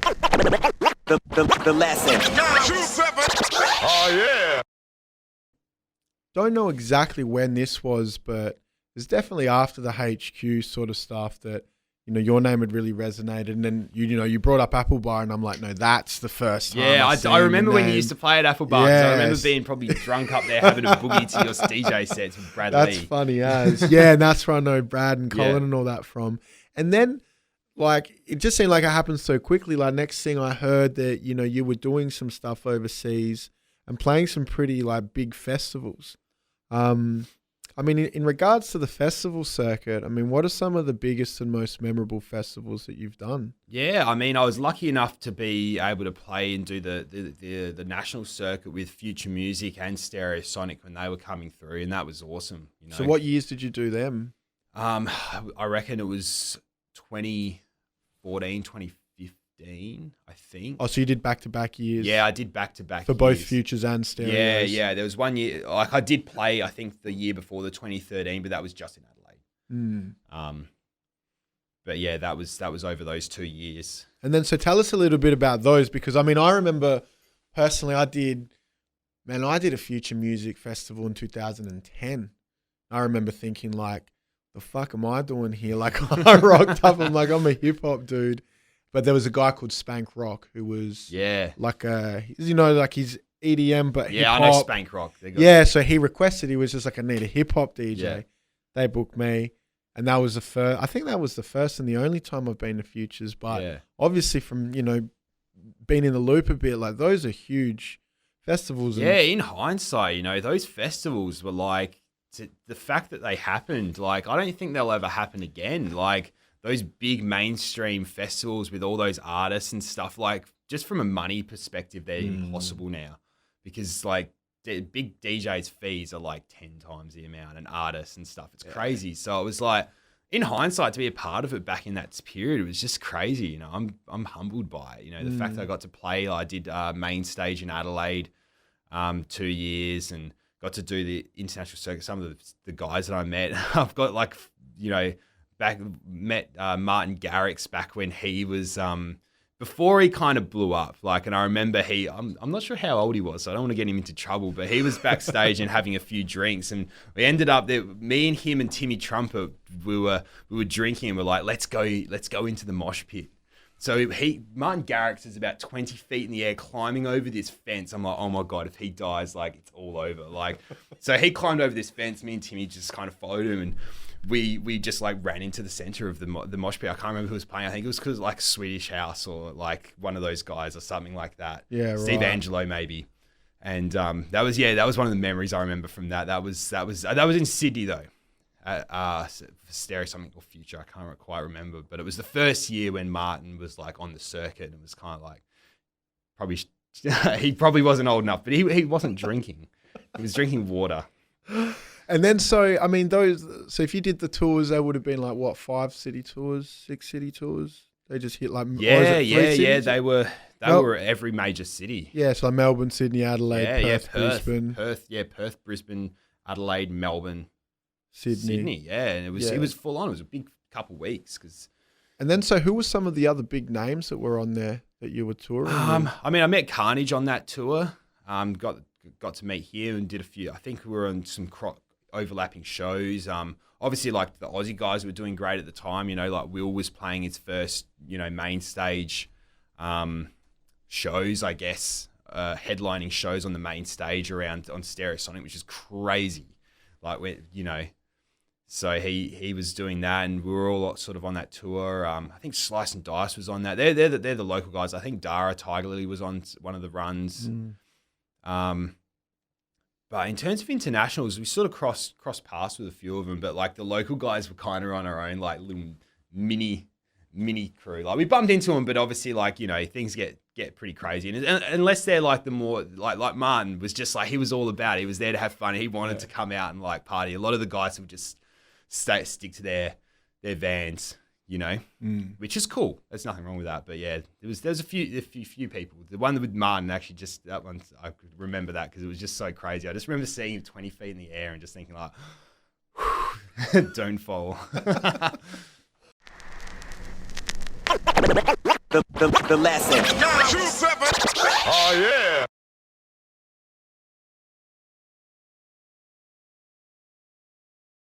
The lesson. Oh yeah. Don't know exactly when this was, but it's definitely after the HQ sort of stuff that, you know, your name had really resonated. And then, you brought up Apple Bar, and I'm like, no, that's the first time. Yeah, I remember when you name. used to play at Apple Bar. 'Cause I remember Yes. being probably drunk up there having a boogie to your DJ sets with Brad That's Lee. funny as. Yeah, and that's where I know Brad and Colin Yeah. and all that from. And then, like, it just seemed like it happened so quickly. Like, next thing I heard that, you know, you were doing some stuff overseas and playing some pretty, like, big festivals. I mean, in regards to the festival circuit, I mean, what are some of the biggest and most memorable festivals that you've done? Yeah, I mean, I was lucky enough to be able to play and do the national circuit with Future Music and Stereosonic when they were coming through, and that was awesome. You know? So what years did you do them? I reckon it was 2014, 2015, I think. Oh, so you did back-to-back years? Yeah, I did back-to-back For both years. Futures and Stereos? Yeah. There was one year, like I did play, I think the year before, the 2013, but that was just in Adelaide. But yeah, that was over those 2 years. And then, so tell us a little bit about those, because I mean, I remember personally, I did a Future Music Festival in 2010. I remember thinking, like, the fuck am I doing here? Like, I rocked up, I'm like, I'm a hip hop dude. But there was a guy called Spank Rock who was like he's EDM, but yeah, hip-hop. I know Spank Rock. Yeah, so he requested, he was just like, I need a hip hop DJ. Yeah. They booked me. And that was the first, I think that was the first and the only time I've been to Futures. But obviously from, you know, being in the loop a bit, like those are huge festivals. Yeah, in hindsight, you know, those festivals were like, the fact that they happened, like, I don't think they'll ever happen again. Like, those big mainstream festivals with all those artists and stuff, like, just from a money perspective, they're impossible now. Because, like, the big DJs' fees are like 10 times the amount, and artists and stuff. It's crazy. So it was like, in hindsight, to be a part of it back in that period, it was just crazy. You know, I'm humbled by it. You know, the fact that I got to play, I did main stage in Adelaide 2 years, and got to do the international circuit. Some of the guys that I met, I've got, like, you know, met Martin Garrix back when he was before he kind of blew up. Like, and I remember I'm not sure how old he was, so I don't want to get him into trouble, but he was backstage and having a few drinks, and we ended up there, me and him and Timmy Trumpet, we were drinking, and we're like, let's go into the mosh pit. So Martin Garrix is about 20 feet in the air climbing over this fence. I'm like, oh my God, if he dies, like, it's all over. Like, so he climbed over this fence. Me and Timmy just kind of followed him, and we just, like, ran into the center of the mosh pit. I can't remember who was playing. I think it was because, like, Swedish House or, like, one of those guys or something like that. Yeah, Steve right. Angelo maybe. And that was one of the memories I remember from that. That was in Sydney though. Stereosonic or Future, I can't quite remember, but it was the first year when Martin was, like, on the circuit, and it was kind of like, probably he probably wasn't old enough, but he wasn't drinking. He was drinking water. And then, so, I mean, so if you did the tours, they would have been like, what, 5 city tours, 6 city tours? They just hit like, Yeah. They were every major city. Yeah, so like Melbourne, Sydney, Adelaide, Perth, Brisbane. Perth, Brisbane, Adelaide, Melbourne, Sydney. Yeah, and it was full on. It was a big couple weeks. And then, so who were some of the other big names that were on there that you were touring? I mean, I met Carnage on that tour. Got to meet him and did a few. I think we were on some overlapping shows. Obviously, like, the Aussie guys were doing great at the time. You know, like, Will was playing his first, you know, main stage shows, I guess, headlining shows on the main stage on Stereosonic, which is crazy. Like, you know, so he was doing that, and we were all sort of on that tour. I think Slice and Dice was on that. They're the local guys. I think Dara Tiger Lily was on one of the runs. But in terms of internationals, we sort of crossed paths with a few of them. But, like, the local guys were kind of on our own, like, little mini crew. Like, we bumped into them, but obviously, like, you know, things get pretty crazy. And unless they're, like, the more, like Martin was just, like, he was all about it. He was there to have fun. He wanted to come out and, like, party. A lot of the guys would just stick to their vans, you know, which is cool. There's nothing wrong with that. But yeah, there's a few people. The one with Martin, actually, just that one, I could remember that because it was just so crazy. I just remember seeing him 20 feet in the air and just thinking, like, don't fall. the lesson. 927. Oh yeah.